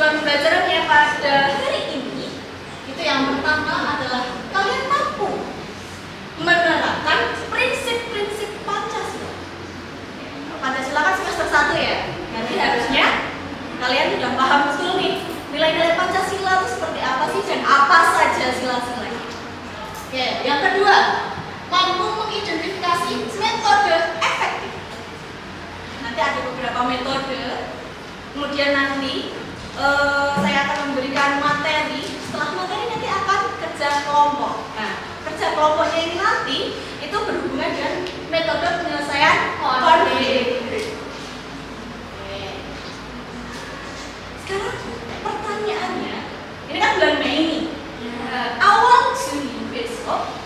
tujuan pembelajarannya pada hari ini itu yang pertama adalah kalian mampu menerapkan prinsip-prinsip Pancasila. Pancasila kan semester 1 ya, nanti harusnya kalian sudah paham betul nih nilai-nilai Pancasila itu seperti apa sih dan apa saja sila-silanya. Oke, yang kedua, mampu mengidentifikasi metode efektif. Nanti ada beberapa metode. Kemudian nanti saya akan memberikan materi. Setelah materi nanti akan kerja kelompok. Nah, kerja kelompoknya ini nanti itu berhubungan dengan metode penyelesaian konflik. Sekarang pertanyaannya, ini kan bulan Mei ini. Awal Juni besok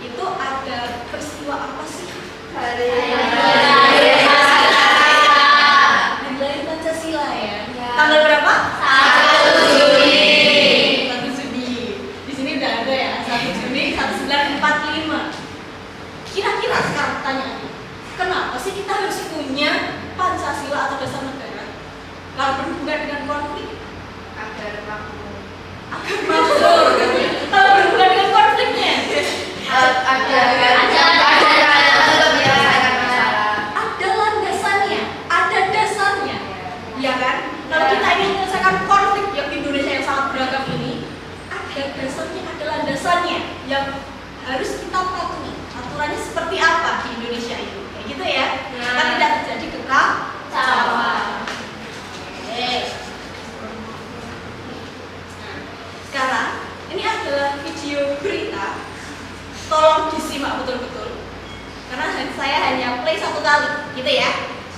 itu ada peristiwa apa sih? Hari lahir Pancasila ya. Tanggal berapa? 1 Juni. 1 Juni. Di sini udah ada ya. 1 Juni 1945. Kira-kira sekarang pertanyaannya, kenapa sih kita harus punya Pancasila atau dasar negara? Kalau berhubungan dengan konflik, agar makmur. Kalau berhubungan dengan konfliknya, ada landasannya, ada dasarnya, ya kan? Kalau kita ingin menyelesaikan konflik yang Indonesia yang sangat beragam ini, ada dasarnya, ada landasannya yang harus kita patuhi. Aturannya seperti apa di Indonesia itu, kayak gitu ya? Kan tidak terjadi kekacauan. Sekarang ini adalah video berita, tolong disimak betul-betul karena saya hanya play 1 kali gitu ya.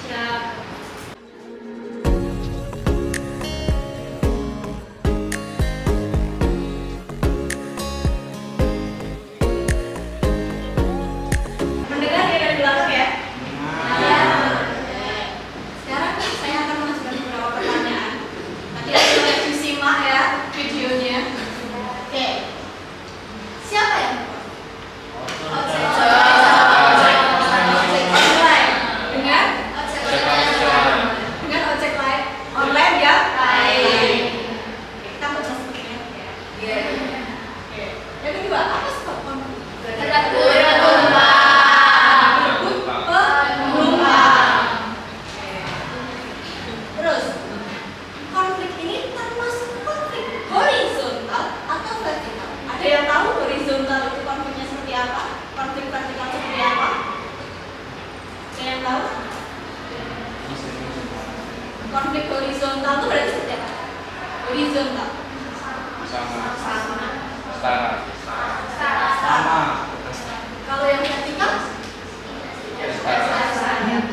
Siap. Mendengar ya dari belakang ya? Ya. Sekarang saya akan mengajukan beberapa pertanyaan. Nanti boleh disimak ya videonya. Oke. Siapa yang dengan ojek online ya? Lain. Kita baca sebutnya ya. Oke. Yang kedua, apa sebab konflik? Terus, konflik ini termasuk konflik horizontal atau vertikal? Ada yang tahu horizontal itu konfliknya seperti apa? Konflik vertikal seperti apa? Ada yang tahu? Konflik horizontal itu berarti seperti apa? Horizontal. Sama. Kalau yang vertikal?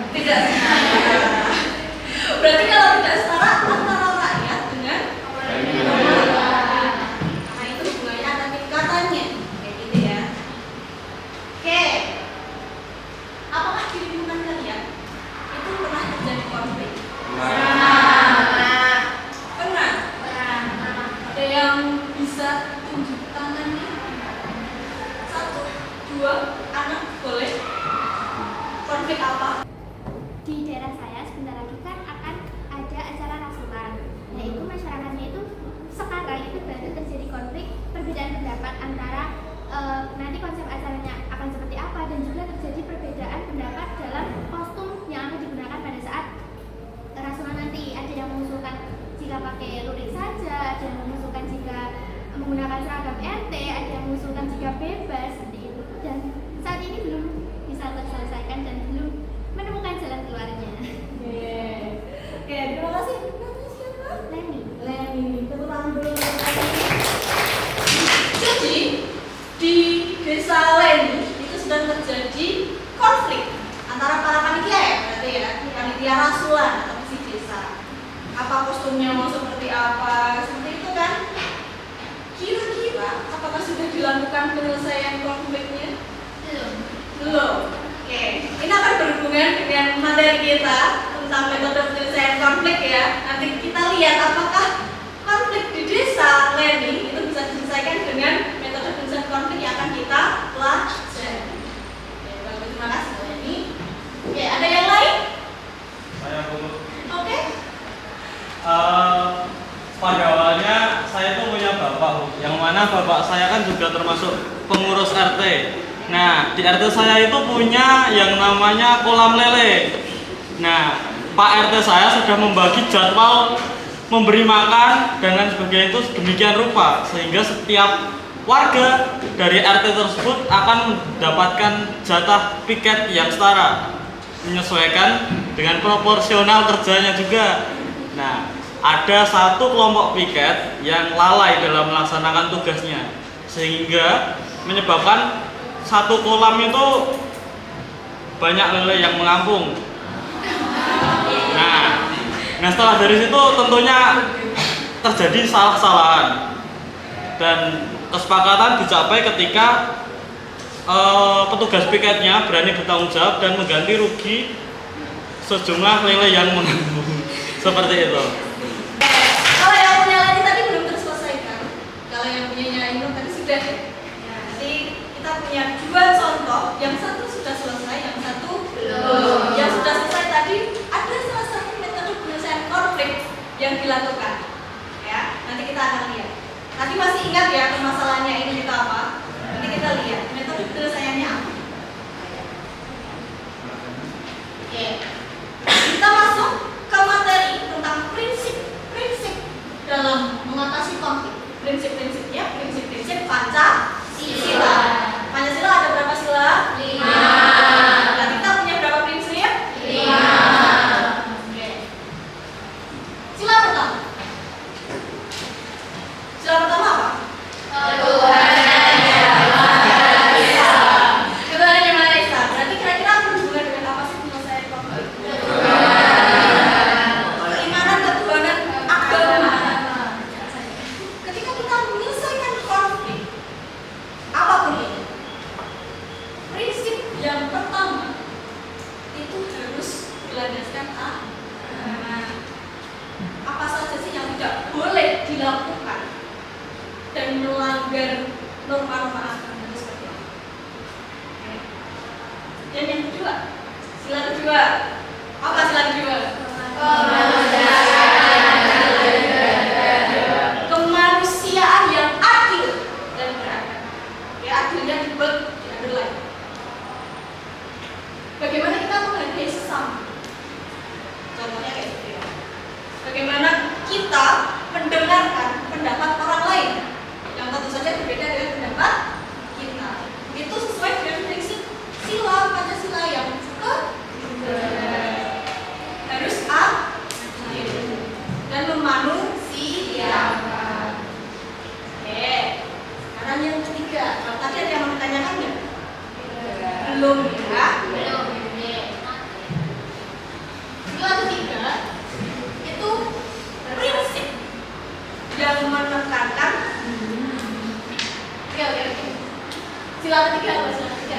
Tidak. Berarti kalau tidak setara antara rakyat dengan pemerintah. Nah itu hubungannya ada tingkatannya, kayak gitu ya. Oke. Apakah di lingkungan kalian itu pernah terjadi konflik? Pernah. Ada yang bisa tunjuk tangannya? 1, 2, anak boleh. Konflik apa? Di daerah saya sebentar lagi kan akan ada acara rasulan. Nah itu masyarakatnya itu sekarang itu baru terjadi konflik perbedaan pendapat antara nanti konsep acaranya akan seperti apa dan juga terjadi perbedaan pendapat dalam kostum yang akan digunakan pada saat rasulan nanti. Ada yang mengusulkan jika pakai lurik saja, ada yang mengusulkan jika menggunakan seragam RT, ada yang mengusulkan jika bebas seperti itu. Dan saat ini belum bisa terselesaikan dan belum menemukan jalan keluarnya. Oke, terima kasih. Namanya siapa? Leni. Tepuk tangan dulu. Jadi di desa Leni itu sedang terjadi konflik antara para panitia ya, berarti ya, panitia rasulan atau misi desa. Apa kostumnya mau seperti apa, seperti itu kan? Kira-kira apakah sudah dilakukan penyelesaian konfliknya? Belum. Oke, ini akan berhubungan dengan materi kita tentang metode penyelesaian konflik ya. Nanti kita lihat apakah konflik di desa Leni itu bisa diselesaikan dengan metode penyelesaian konflik yang akan kita pelajari. Oke, bagus, terima kasih Leni. Oke, ada yang lain? Saya dulu. Oke. karena bapak saya kan juga termasuk pengurus RT. Nah, di RT saya itu punya yang namanya kolam lele. Nah, Pak RT saya sudah membagi jadwal memberi makan dan lain sebagainya itu sedemikian rupa sehingga setiap warga dari RT tersebut akan mendapatkan jatah piket yang setara, menyesuaikan dengan proporsional kerjanya juga. Nah, ada satu kelompok piket yang lalai dalam melaksanakan tugasnya sehingga menyebabkan satu kolam itu banyak lele yang mengampung. Nah, setelah dari situ tentunya terjadi salah-salahan dan kesepakatan dicapai ketika petugas piketnya berani bertanggung jawab dan mengganti rugi sejumlah lele yang mengampung. Seperti itu. Kalau yang punya lagi tadi belum terselesaikan. Kalau yang punyanya Ainun tadi sudah. Jadi kita punya dua contoh, yang satu sudah selesai, yang satu belum. Yang sudah selesai tadi ada salah satu metode penyelesaian konflik yang dilakukan. Ya, nanti kita akan lihat. Tadi masih ingat ya permasalahannya ini itu apa? Nanti kita lihat metode penyelesaiannya apa. Oke. Kita masuk ke materi tentang prinsip-prinsip dalam mengatasi konflik. Prinsip-prinsipnya, prinsip-prinsip Pancasila. Pancasila ada berapa sila? 5. Nah, kita punya berapa prinsip? 5. Oke. Sila pertama. Sila pertama apa? Ketuhanan yang Maha Esa. Ketuhanan yang Maha Esa. Berarti kira-kira berhubungan dengan apa sih penyelesaian konflik? Keimanan, ketuhanan, agama. Ketika kita menyelesaikan konflik apapun itu, prinsip yang pertama itu harus berlandaskan agama. Apa saja sih yang tidak boleh dilakukan dan melanggar norma-norma agama itu seperti apa? Oke. Dan yang kedua, sila kedua, apa sila kedua? Kemanusiaan yang adil dan beradab. Ya, adilnya dibuat di underline. Bagaimana kita menghargai sesama? Contohnya kayak gitu ya. Bagaimana kita mendengarkan pendapat orang lain yang tentu saja berbeda dengan pendapat kita. Itu sesuai dengan prinsip sila Pancasila yang harus adil dan memanusiakan. Oke. Sekarang yang ketiga. Kalau tadi ada yang mau ditanyakan nggak? Belum ya? Belum. Sila ketiga itu prinsip yang menekankan. Oke. Sila ketiga apa? Sila ketiga.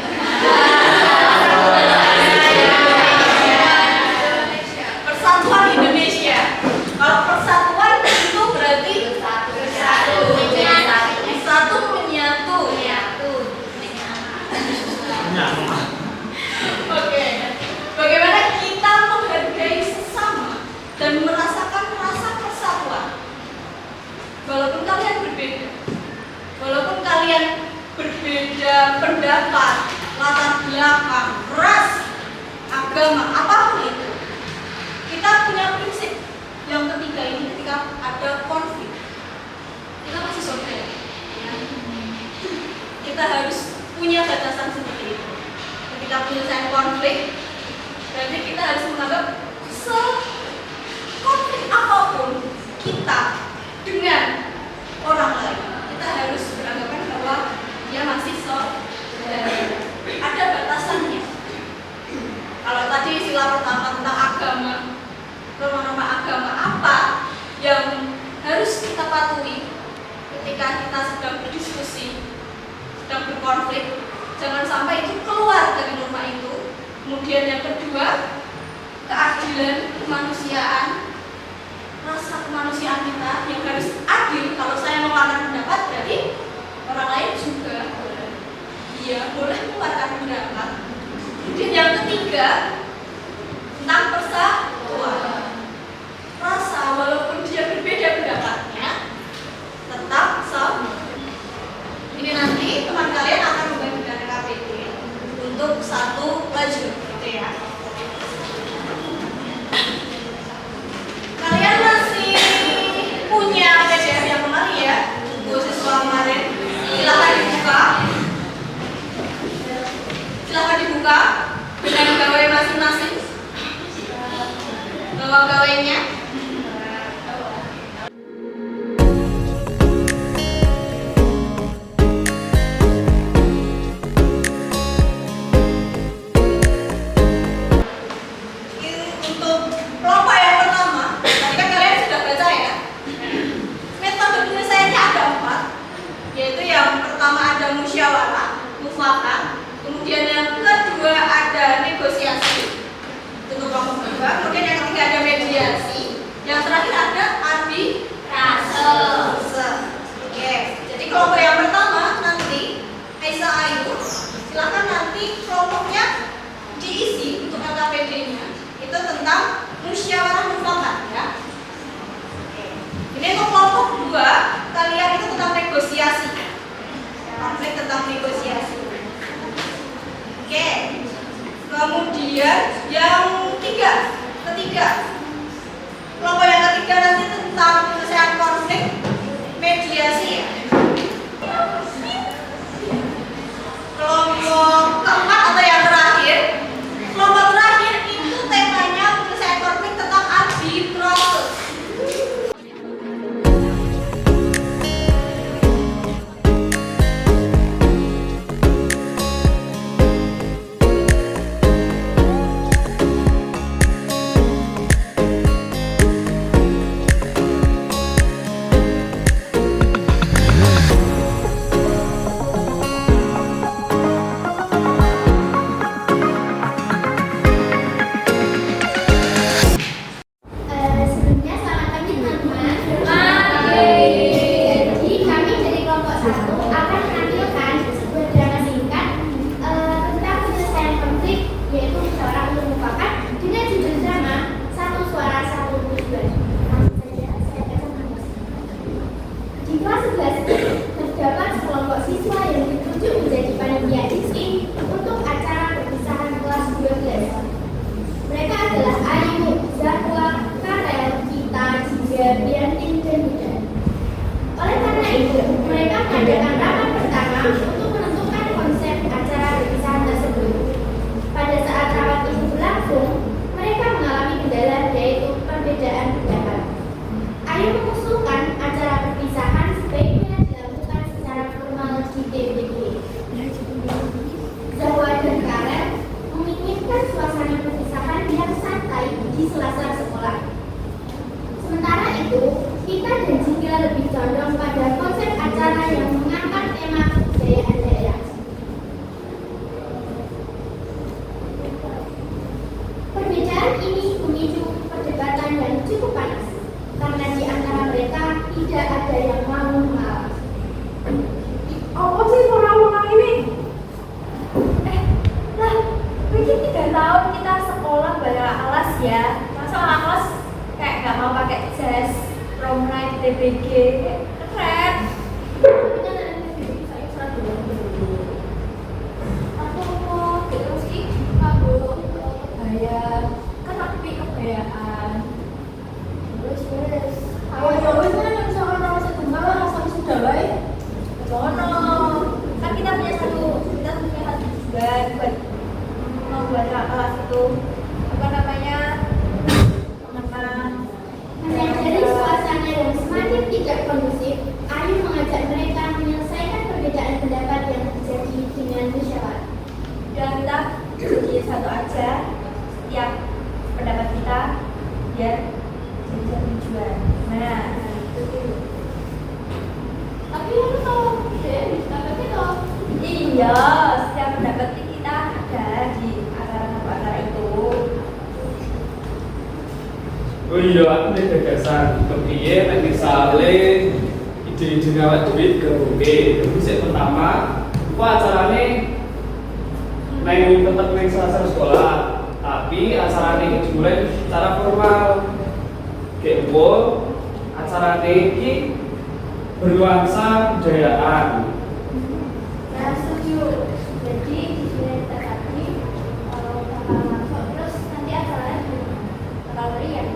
Persatuan Indonesia. Kalau persatuan itu berarti satu menyatu. Oke. Bagaimana kita menghargai sesama dan merasakan rasa persatuan. Walaupun kalian berbeda. Walaupun kalian berbeda pendapat, latar belakang, ras, agama, apapun itu. Kita punya prinsip yang ketiga ini ketika ada konflik. Kita masih saudara. Kita harus punya batasan seperti itu. Ketika penyelesaian konflik, berarti kita harus menganggap konflik apapun kita dengan orang lain, kita harus beranggapan bahwa dia masih saudara. Ada batasannya. Kalau tadi sila pertama tentang agama, norma-norma agama apa yang harus kita patuhi ketika kita sedang berdiskusi, sedang berkonflik, jangan sampai itu keluar dari norma itu. Kemudian yang kedua, keadilan, kemanusiaan, rasa kemanusiaan kita yang harus adil. Kalau saya mengeluarkan pendapat, berarti orang lain juga boleh mengeluarkan pendapat. Kemudian yang ketiga, tentang persatuan. Rasa walaupun dia berbeda pendapatnya, tetap sama. dengan gawai masing-masing. Bawa gawainya. Untuk kelompok yang pertama, tadi kan kalian sudah baca ya. Metode penyelesaiannya ada 4, yaitu yang pertama ada musyawarah, mufakat, kemudian yang kedua ada negosiasi untuk kelompok kedua, kemudian yang ketiga ada mediasi, yang terakhir ada arbitrase. Oke, jadi kelompok yang pertama nanti Aisyah Ayu, silakan nanti kelompoknya diisi untuk LKPD-nya itu tentang musyawarah mufakat ya. Oke. Ini untuk kelompok 2 kalian itu tentang negosiasi. Konflik tentang negosiasi. Oke. Kemudian yang ketiga. Kelompok yang ketiga nanti tentang penyelesaian konflik mediasi ya. Kelompok keempat atau yang terakhir, kelompok terakhir itu temanya penyelesaian konflik tentang arbitrase. Sebelumnya selamat pagi teman-teman. Jadi kami dari kelompok 1 akan menampilkan sebuah drama singkat tentang penyelesaian konflik, yaitu musyawarah untuk mufakat, dengan judul drama Satu Suara Satu Tujuan. Langsung saja saya akan mengulas. Di kelas 11 terdapat sekelompok siswa yang ditunjuk menjadi panitia isi untuk acara perpisahan kelas 12. Mereka adalah Ayu, Zahwa, Karel, Gita, Jigar, Biantin, dan Budan. Oleh karena itu, mereka mengadakan rapat pertama untuk menentukan konsep acara perpisahan tersebut. Pada saat rapat itu berlangsung, mereka mengalami kendala, yaitu perbedaan pendapat. Ayu mengusulkan acara perpisahan sebaiknya dilakukan secara formal di TPG. Zahwa dan Karel menginginkan suasana perpisahan yang santai di sela-sela sekolah. Sementara itu, Kita dan Jika lebih condong pada konsep acara yang mengangkat tema kebudayaan daerah. Perbedaan ini memicu perdebatan yang cukup panas, karena di antara mereka tidak ada yang mau mengalah. Apa sih orang-orang ini? Lah, mungkin 3 tahun kita sekolah banyak alas ya. Masa alas kayak gak mau pakai jas, romline, TBG, keren. Aku mau terus sih, aku bayar, kan aku pilih kebayaan. Terus, awal jauh kan yang bisa orang masih tunggal lah, sampai sudah baik. Kan kita punya satu juga buat membuat kelas itu apa namanya teman. Dari suasana yang semakin tidak kondusif, Ayu mengajak mereka menyelesaikan perbedaan pendapat yang terjadi dengan musyawarah. Dan kita jadi satu aja setiap pendapat kita biar jadi tujuan. Nah, itu. Tapi itu kalau pendapatnya kalau Iya, setiap pendapat kita ada di acara itu. Oh iya, aku nih gagasan kepiye nek misale ide-ide ngawat duit gabungke. Jadi pertama, apa acarane tetep neng salah sekolah, tapi acarane iki dimulai secara formal. Kayak acarane iki bernuansa kebudayaan. Nah, setuju. Jadi sudah tadi bakal masuk terus nanti acaranya bakal meriah.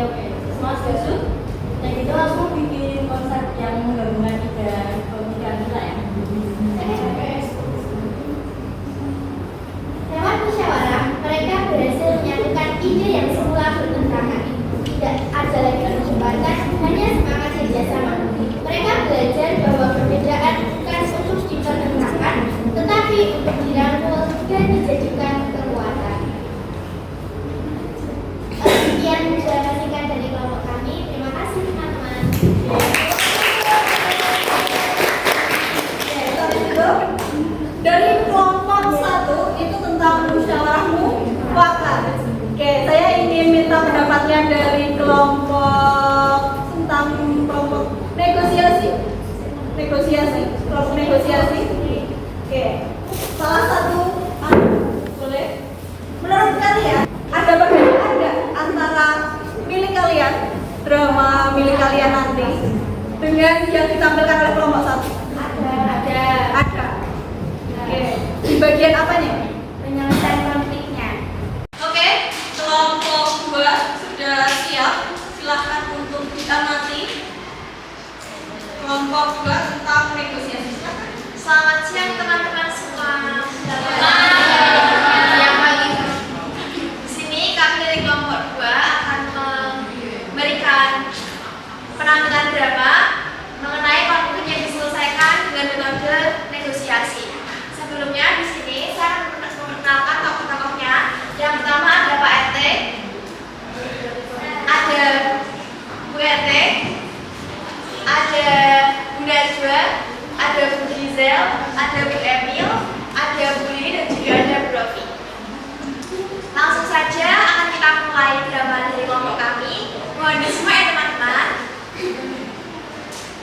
Oke. Semua setuju? Nah, kita langsung bikin konsep yang menggabungkan tiga pemikiran kita ya. diminta pendapatnya dari kelompok tentang kelompok negosiasi. Kelompok negosiasi. Oke. Salah satu boleh. Menurut kalian ada perbedaan nggak antara milik kalian, drama milik kalian nanti dengan yang ditampilkan oleh kelompok satu? Ada. Oke. Di bagian apanya? Penyelesaian konfliknya. Oke, kelompok 2 sudah siap. Silahkan untuk diamati. Kelompok 2 tentang negosiasi. Silakan. Selamat siang teman-teman semua. Siang pagi. Di sini kami dari kelompok 2 akan memberikan penampilan drama mengenai konflik yang diselesaikan dengan metode negosiasi. Sebelumnya di sini saya akan memperkenalkan tokoh-tokohnya. Yang pertama ada Pak RT, ada Bu RT, ada Bu Najwa, ada Bu Gizel, ada Bu Emil, ada Bu Lili dan juga ada Bu Rofi. Langsung saja akan kita mulai drama dari kelompok kami. Mohon semua ya teman-teman.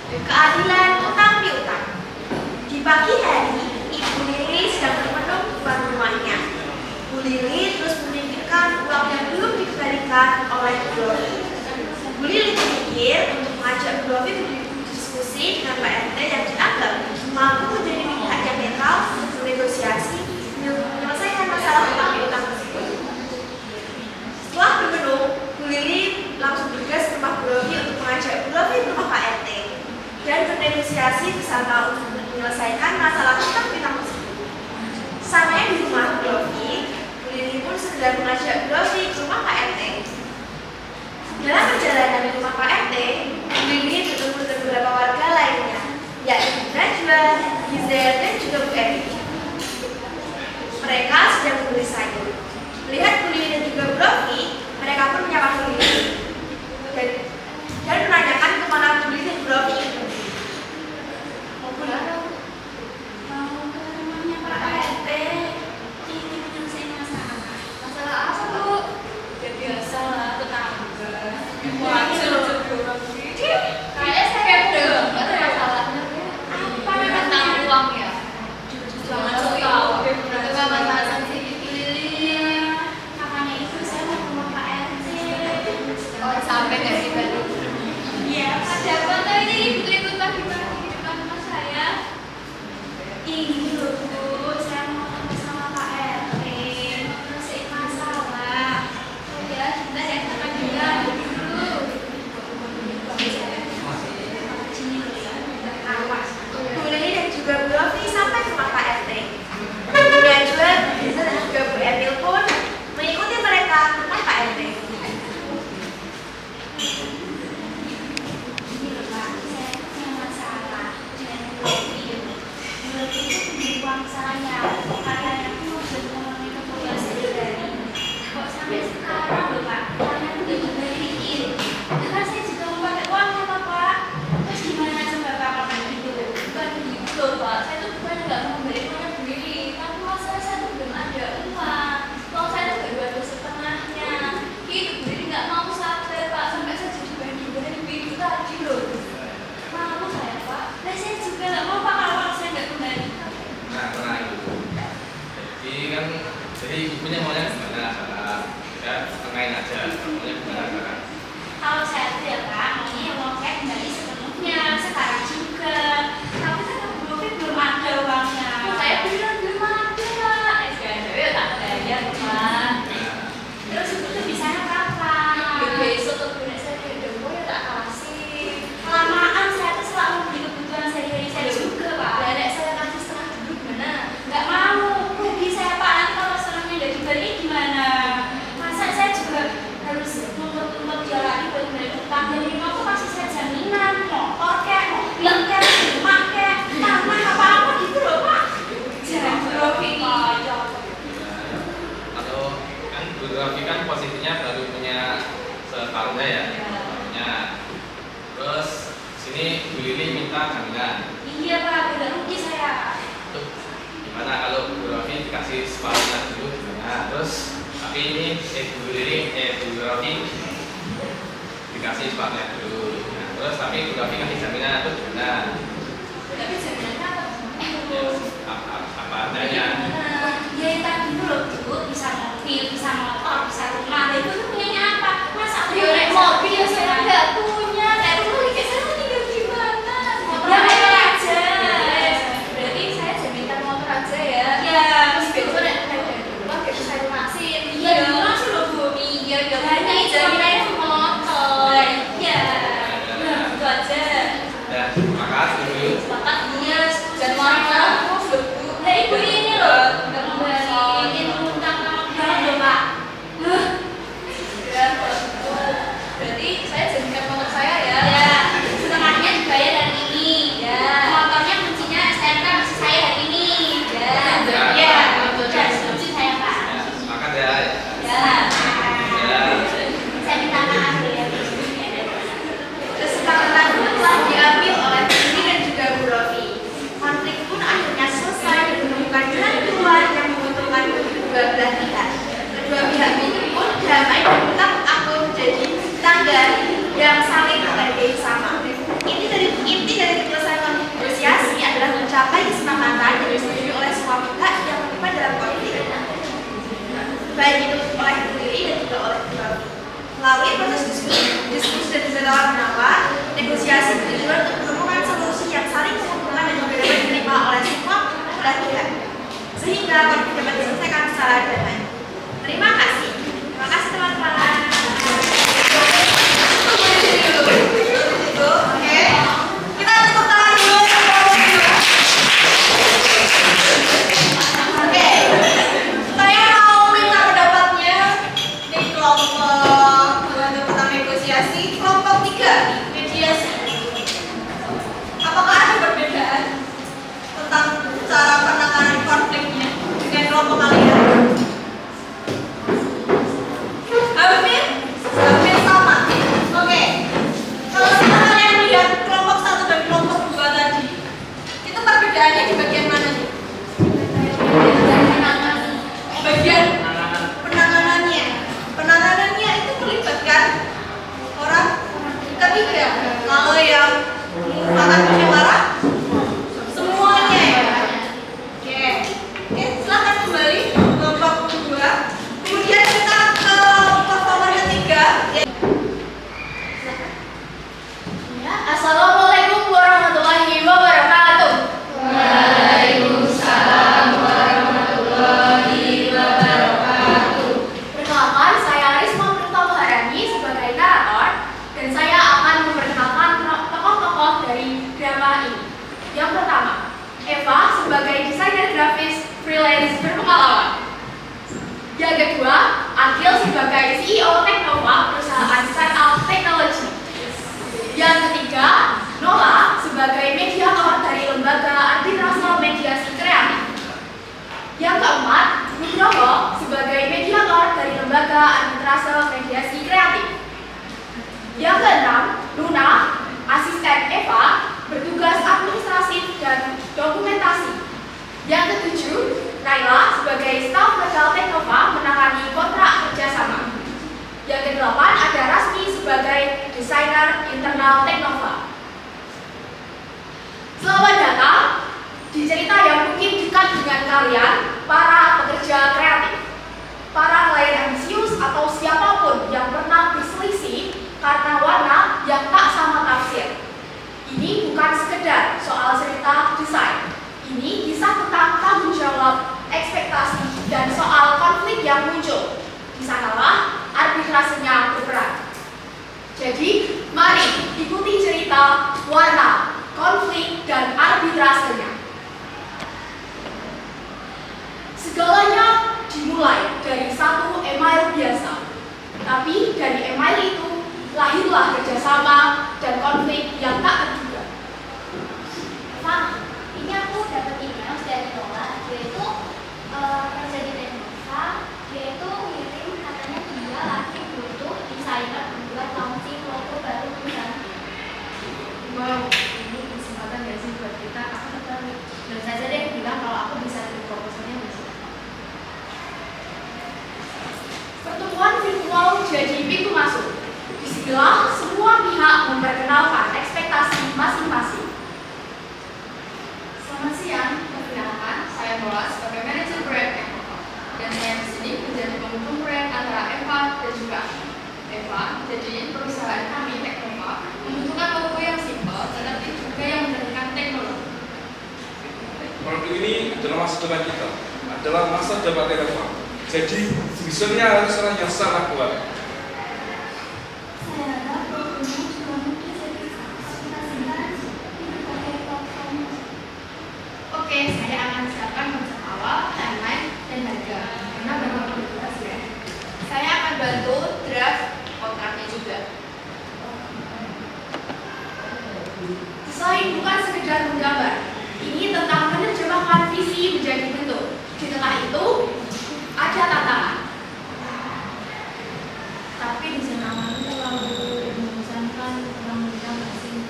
Keadilan utang piutang. Di pagi hari, Ibu Lili sedang termenung di depan rumahnya. Bu Lili terus memikirkan uang yang belum dikembalikan oleh Bu Rofi. Bu Lili berpikir untuk mengajak Bu Rofi berdiskusi dengan Pak RT yang dianggap mampu menjadi pihak yang netral untuk bernegosiasi menyelesaikan masalah utang piutang tersebut. Setelah bermenung, Bu Lili langsung bergegas ke rumah Bu Rofi untuk mengajak Bu Rofi ke rumah Pak RT dan bernegosiasi bersama untuk menyelesaikan masalah utang piutang tersebut. Sampai di rumah Bu Rofi, Bu Lili pun segera mengajak Bu Rofi ke rumah Pak RT. Dalam perjalanan ke rumah Pak RT, Bu Lili bertemu dengan beberapa warga lainnya, yakni Bu Najwa, Gizel, dan juga Bu Emi. Mereka sedang membeli sayur. Melihat Bu Lili dan juga Bu Rofi, mereka pun menyapa Bu Lili dan menanyakan kemana Bu Lili dan Bu Rofi. Mau pulang? Mau ke rumahnya Pak RT. Ini menyelesaikan masalah. Masalah apa, Bu? Ya biasa lah, tetangga. Wajar. Kayaknya saya udah nggak ada masalahnya. Apa memang tentang uang ya? Jangan tahu. Itu nggak masalah sensitif Lili. Makanya itu saya mau ke rumah Pak RT. Oh sampai nggak sih Bang? Iya. Ada apa tuh ini Ibu ikut pagi-pagi di depan rumah saya? Ini loh Bu, saya mau ketemu sama Pak RT. Mau selesaiin masalah. Oh ya, sebentar ya kita juga dulu. Bu Lili dan juga Bu Rofi sampai ke rumah Pak RT. Bu Najwa, Bu Gizel dan juga Bu Emil pun mengikuti mereka ke rumah Pak RT. Ini loh Pak, saya punya masalah dengan Bu Rofi. Bu Rofi itu punya uang saya. Katanya aku mau bertemu ke Pulau Sedari. Kok sampai sekarang loh Pak, kalian udah dibalikin. Karena saya juga mau pakai uangnya Pak. Terus gimana coba Pak makan gitu? Bukan gitu loh Pak, saya tuh bukan nggak mau memberi uangnya Bu Lili, tapi masalah saya tuh belum ada uang. Uang saya tuh baru ada setengahnya. Gitu Bu Lili nggak mau sabar Pak, sampai saya jadi banding-banding itu tadi loh. Malu saya Pak, dan saya juga nggak mau Pak kalau uang saya nggak kembali. Nah, tenang Ibu. Jadi ibunya maunya gimana? Ya, tengahin aja. Maunya gimana? Kalau saya tuh ya Pak, maunya uang saya kembali sepenuhnya sekarang juga. Tapi kan Bu Rofi belum ada uangnya. Saya bilang belum ada Pak. Sekarang ya tak bayar Pak. Terus itu bisanya kapan? Besok tuh punya saya demo ya tak kasih. Kelamaan saya tuh selalu beli kebutuhan sehari-hari saya juga Pak. Dari saya kasih setengah dulu gimana? Nggak mau. Rugi saya Pak. Nanti kalau setengahnya nggak dibalik gimana? Masa saya juga harus nuntut-nuntut dia lagi buat bayar utang. Dari rumah tuh kasih saya jaminan, motor kek, mobil kek, rumah kek, tanah apa-apa gitu loh Pak. Jangan Rofi Pak. Atau kan Bu Rofi kan posisinya baru punya setahunnya ya. Punya. Terus sini Bu Lili minta jaminan. Iya Pak, udah rugi saya. Tuh, gimana kalau Bu Rofi dikasih separuhnya dulu gimana? Terus tapi ini Bu Rofi dikasih spotlight dulu. Nah, terus tapi Bu Rafi kasih jaminan itu gimana? Tapi jaminannya apa? Ya, apa adanya. Ya tadi dulu bisa mobil, bisa motor, bisa rumah. Itu tuh punyanya apa? Masa Ya naik mobil saya nggak punya. Kayak dulu saya mau tinggal di mana? Ya motor aja. Berarti saya jaminkan motor aja ya. Ya, Terus besok naik rumah kayak bisa lunasin. iya masih loh Bu. Iya, iya. Hanya jaminan itu motor. Ya. Nah, itu aja. Dan makasih dulu. Sepakat iya. Dan marah terus loh Bu. Nah ibu ini loh, nggak kembaliin utang sama loh Pak. Ya, berarti saya jaminkan motor saya ya. Ya, setengahnya dibayar hari ini. Ya. Motornya kuncinya STNK masih saya hari ini. Ya. Ya, dan kunci saya Pak. Ya, sepakat ya. Ya. Ya. Saya minta maaf dulu ya. Kesepakatan pun telah diambil oleh Bibi dan juga Bu Rofi. Konflik pun akhirnya selesai dan menemukan jalan keluar yang menguntungkan kedua belah pihak. Kedua pihak ini pun damai dan tetap akur menjadi tetangga yang saling menghargai sama. Inti dari penyelesaian konflik negosiasi adalah mencapai kesepakatan yang disetujui oleh semua pihak yang terlibat dalam konflik. Baik itu oleh Bu Lili dan juga oleh Bu Rofi. Melalui proses diskusi dan musyawarah negosiasi bertujuan untuk menemukan solusi yang saling menguntungkan dan juga dapat diterima oleh semua belah pihak, sehingga konflik dapat diselesaikan secara damai. Terima kasih. Terima kasih teman-teman. Oke, kita tepuk tangan dulu. Oke, saya mau minta pendapatnya dari kelompok bantu pertama negosiasi, kelompok 3 mediasi. Apakah ada perbedaan tentang cara penanganan konfliknya dengan kelompok kalian? Hampir sama. Oke. Kalau kalian melihat kelompok 1 dan kelompok 2 tadi, itu perbedaannya di bagian mana nih? Bagian penanganannya. Penanganannya itu melibatkan orang ketiga. Kalau yang akan musyawarah semuanya ya. Oke. Oke, silakan kembali kelompok 2. Kemudian kita ke performer ketiga. Assalamualaikum warahmatullahi wabarakatuh. Perkenalkan, saya Risma Prita Maharani sebagai narator dan saya akan memperkenalkan tokoh-tokoh dari drama ini. Yang pertama, Eva sebagai desainer grafis freelance berpengalaman. Yang kedua, Akil sebagai CEO Teknova perusahaan startup teknologi. Yang ketiga, Nola sebagai mediator dari lembaga arbitrase mediasi kreatif. Yang keempat, Nugroho sebagai mediator dari lembaga arbitrase mediasi kreatif. Yang keenam, Luna, asisten Eva, bertugas administratif dan dokumentasi. Yang ketujuh, Naila sebagai staf legal Teknova menangani kontrak kerjasama. Yang kedelapan, ada Rasmi sebagai desainer internal Teknova. Selamat datang di cerita yang mungkin dekat dengan kalian, para pekerja kreatif, para klien ambisius atau siapapun yang pernah berselisih karena warna yang tak sama tafsir. Ini bukan sekedar soal cerita desain. Ini kisah tentang tanggung jawab, ekspektasi, dan soal konflik yang muncul. Di sanalah arbitrasenya berperan. Jadi, mari ikuti cerita warna, konflik, dan arbitrasenya. Segalanya dimulai dari satu email biasa. Tapi dari email itu lahirlah kerjasama dan konflik yang tak terduga. Eva, ini aku dapat email dari Nola. Dia itu kerja di Teknova. Dia itu ngirim katanya dia lagi butuh desainer buat launching logo baru perusahaan. Wow, ini kesempatan gak sih buat kita? Aku tertarik. Dan saja deh bilang kalau aku bisa bikin proposalnya besok. Pertemuan virtual jadi pintu masuk. Disinilah semua berhak memperkenalkan ekspektasi masing-masing. Selamat siang, perkenalkan saya Bola sebagai manajer proyek Eva. Dan saya di sini menjadi pendukung proyek antara Eva dan juga Eva. Jadi perusahaan kami Teknova membutuhkan logo yang simpel tetapi juga yang menggunakan teknologi. Produk ini adalah masa depan kita, adalah masa depan Eva. Jadi visualnya harus orang yang sangat kuat. Saya harap produknya juga mungkin jadi spesifikasikan dipakai platform. Oke, saya akan siapkan konsep awal, timeline, dan harga. Karena banyak produk ya. Saya akan bantu draft kontraknya juga. Desain bukan sekedar menggambar. Ini tentang menerjemahkan visi menjadi bentuk. Setelah itu, ada tantangan. Tapi desain awal itu terlalu mengesankan, kurang mudah masih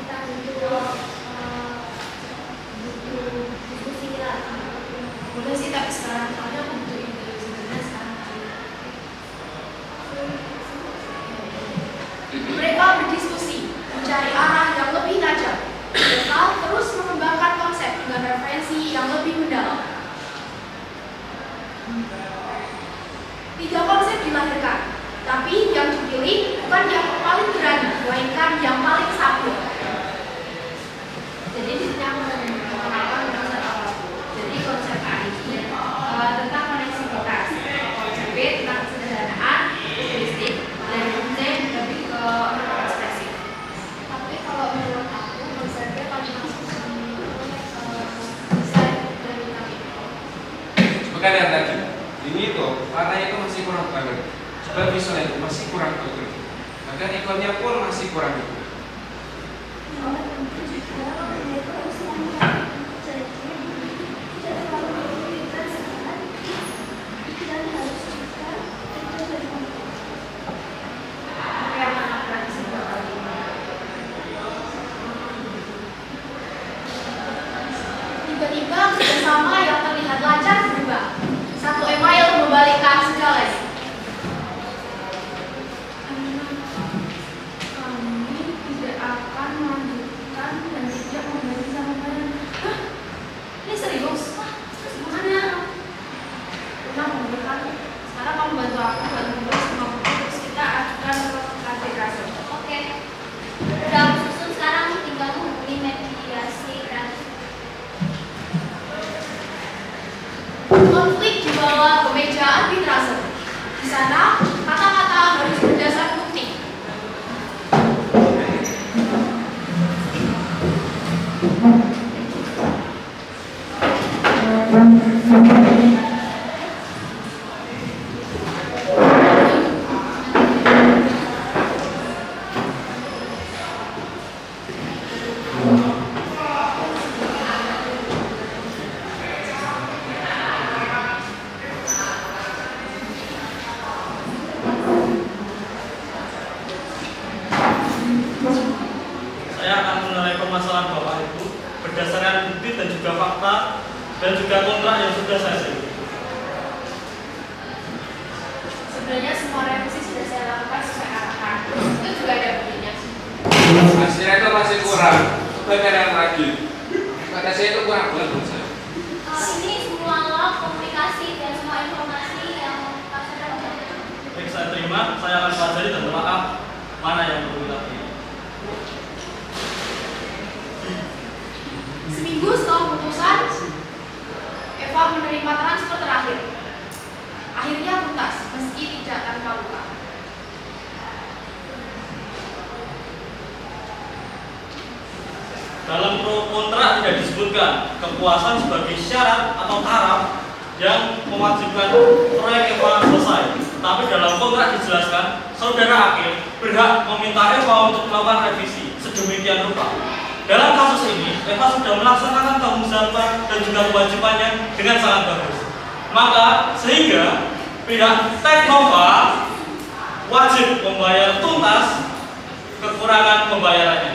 kita butuh diskusi lah. Boleh sih, tapi sekarang soalnya aku butuh ide sebenarnya sekarang. Mereka berdiskusi, mencari arah yang lebih tajam. Mereka terus mengembangkan konsep dengan referensi yang lebih mendalam. 3 konsep dilahirkan, tapi yang dipilih bukan yang paling berani, melainkan yang paling stabil. Jadi di sini aku mengenalkan konsep awal. Jadi konsep A ini tentang koneksivitas, konsep B tentang kesederhanaan, futuristik, dan C lebih ke ekspresif. Tapi kalau menurut aku konsepnya paling masuk Desain dari kami. Bukan yang tadi. Ini tuh warnanya itu masih kurang banget. Juga visualnya itu masih kurang bagus. Bahkan iklannya pun masih kurang bagus. Oke, anak berarti Tiba-tiba kerjasama yang terlihat lancar berubah. Satu email membalikkan segalanya. Kami tidak akan melanjutkan dan tidak memberi sama kalian. Hah? Ini serius? Wah, terus gimana? Pernah memberikan. Sekarang kamu bantu aku buat menulis semua buku terus kita ajukan ke arbitrase. Oke. Udah aku susun sekarang tinggal menghubungi mediasi kreatif. Konflik dibawa ke meja arbitrase. Di sana, kata-kata harus berdasar bukti. Saya akan menilai permasalahan Bapak Ibu berdasarkan bukti dan juga fakta dan juga kontrak yang sudah saya sebut. Sebenarnya semua revisi sudah saya lakukan sesuai arahan. Itu juga ada buktinya. Hasilnya itu masih kurang. Bagian lagi. Kata saya itu kurang banget menurut saya. Ini semua log, komunikasi dan semua informasi yang pasien Baik, saya terima, saya akan pelajari dan telaah mana yang perlu kita pilih. Seminggu setelah putusan, Eva menerima transfer terakhir. Akhirnya tuntas, meski tidak tanpa luka. Dalam pro kontrak tidak disebutkan kepuasan sebagai syarat atau taraf yang mewajibkan proyek Eva selesai. Tapi dalam kontrak dijelaskan, saudara Akil berhak meminta Eva untuk melakukan revisi sedemikian rupa. Dalam kasus ini, Eva sudah melaksanakan tanggung jawab dan juga kewajibannya dengan sangat bagus. Maka sehingga pihak Teknova wajib membayar tuntas kekurangan pembayarannya.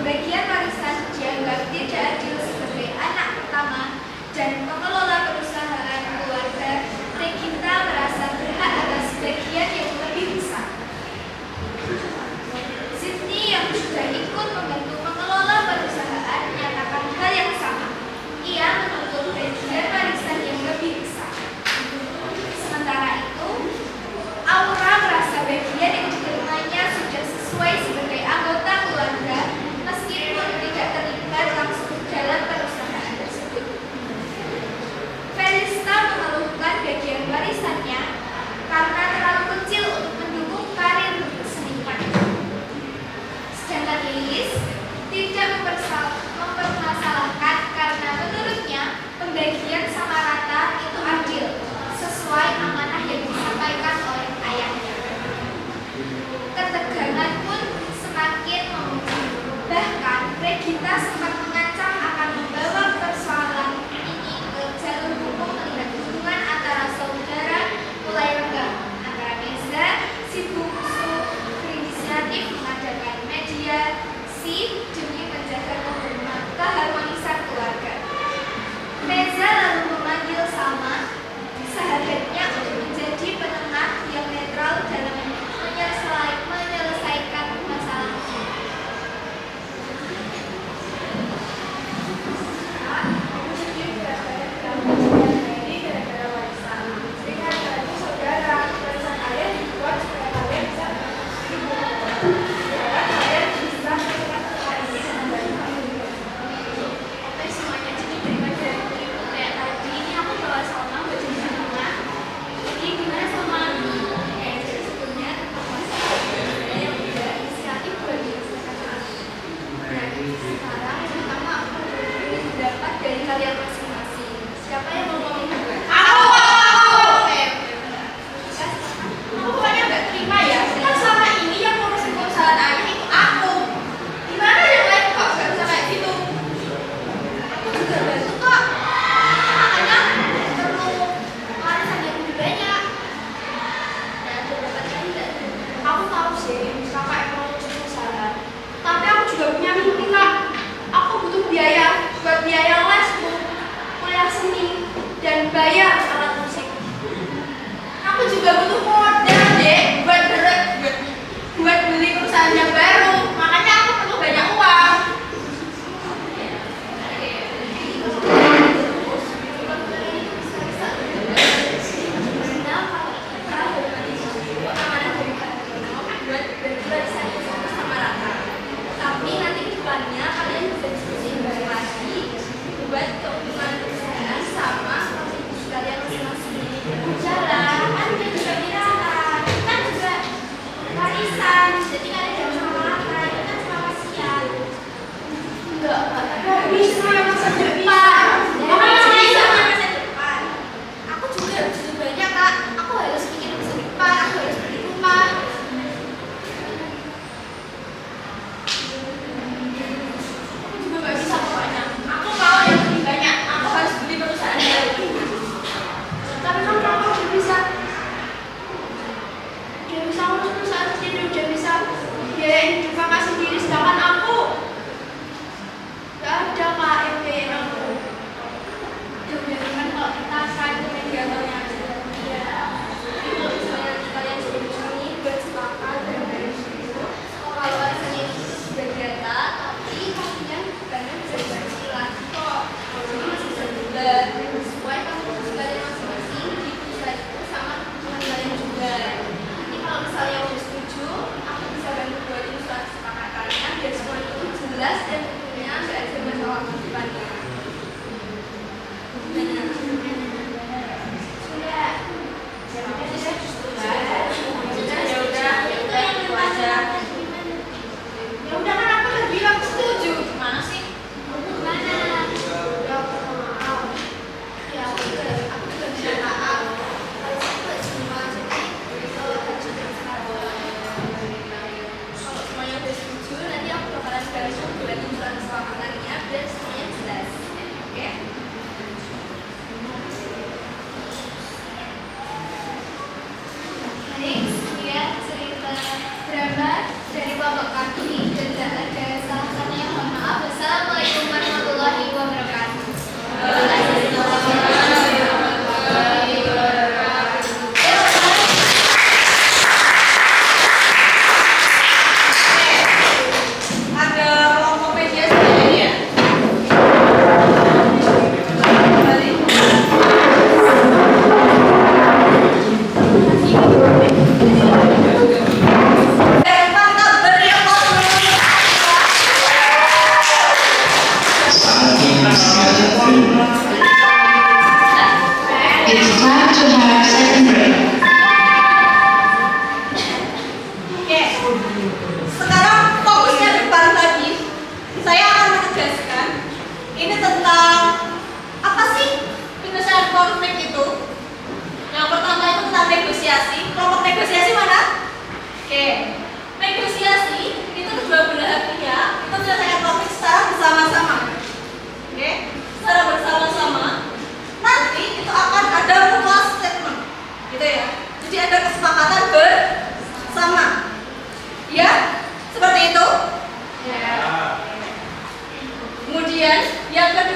Pembagian warisan dianggap tidak adil sebagai anak pertama dan pengelola perusahaan keluarga Regina merasa berhak atas bagian yang lebih besar. Sydney yang sudah ikut membantu mengelola perusahaan menyatakan hal yang sama. Ia menuntut bagian warisan yang lebih besar. Sementara itu, Aura merasa bagian yang diterimanya sudah sesuai sebagai anggota keluarga meskipun tidak terlibat langsung dalam perusahaan tersebut. Felista mengeluhkan bagian warisannya karena terlalu kecil untuk mendukung karir seniman. Sedangkan Lilis tidak mempermasalahkan karena menurutnya pembagian sama rata itu adil sesuai amanah yang disampaikan oleh ayahnya. Ketegangan pun semakin memuncak. Bahkan Regina sempat mengancam akan membawa persoalan ini ke jalur hukum melihat hubungan antara saudara mulai renggang. Antara Meza, si bungsu berinisiatif mengadakan mediasi demi menjaga keharmonisan keluarga. Meza lalu memanggil Salma, sahabatnya, untuk menjadi penengah yang netral dalam menyelesaikan masalah.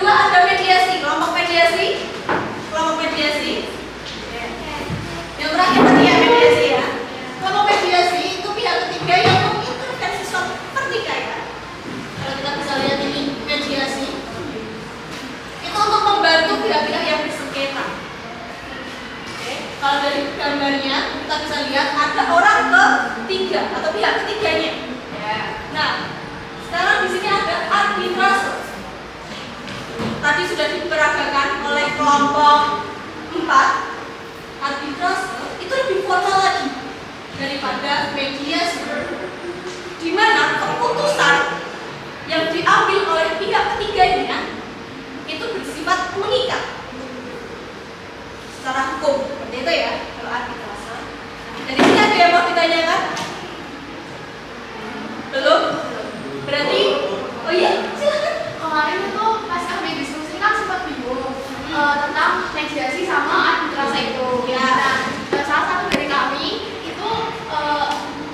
kedua ada mediasi, kelompok mediasi. Kelompok mediasi. Yang terakhir tadi ya mediasi ya. Kelompok mediasi itu pihak ketiga yang mengintervensi suatu pertikaian. Kalau kita bisa lihat ini mediasi, itu untuk membantu pihak-pihak yang bersengketa. Oke, kalau dari gambarnya kita bisa lihat ada orang ketiga atau pihak ketiganya. Nah, sekarang di sini ada arbitrase. Tadi sudah diperagakan oleh kelompok 4. Arbitrase itu lebih formal lagi daripada mediasi, di mana keputusan yang diambil oleh pihak ketiganya itu bersifat mengikat secara hukum, seperti itu ya kalau arbitrase. Dari sini ada yang mau ditanyakan? Belum? Berarti, oh iya, silakan. Kemarin itu pas kami diskusi kan sempat bingung tentang mediasi sama arbitrase itu. Ya. Nah, salah satu dari kami itu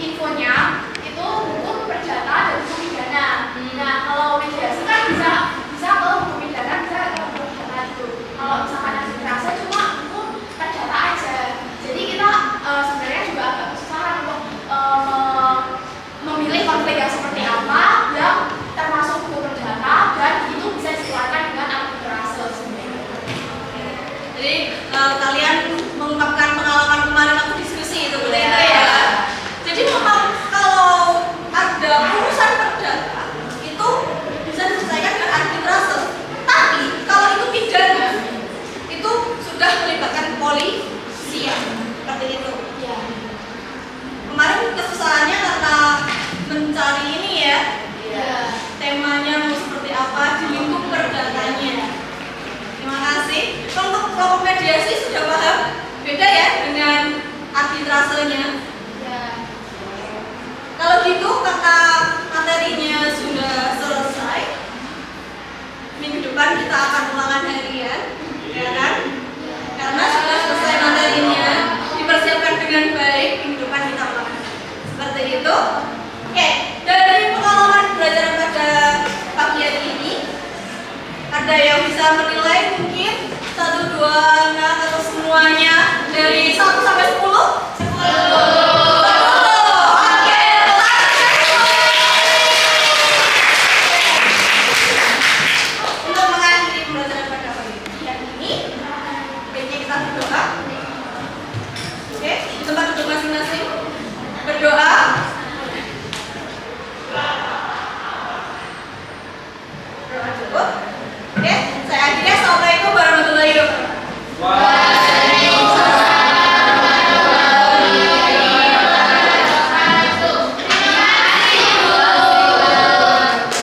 infonya itu hukum perdata dan hukum pidana. Nah, kalau mediasi kan bisa ke hukum pidana, bisa ke hukum perdata itu. Kalau misalkan arbitrase cuma hukum perdata aja. Jadi kita sebenarnya juga agak kesusahan untuk memilih konflik yang seperti apa yang termasuk hukum perdata dan itu bisa dikeluarkan dengan arbitrase sebenarnya. Jadi kalian mengungkapkan pengalaman kemarin waktu diskusi itu betul ya. Jadi memang kalau ada urusan perdata itu bisa diselesaikan dengan arbitrase. Tapi kalau itu pidana itu sudah melibatkan polisi ya, seperti itu. Iya. Kemarin kesusahannya karena mencari ini ya. Iya. Temanya mau seperti apa di lingkup perdatanya. Terima kasih. Untuk kelompok mediasi sudah paham? Beda ya dengan arbitrasenya. Iya. Kalau gitu karena materinya sudah selesai, minggu depan kita akan ulangan hari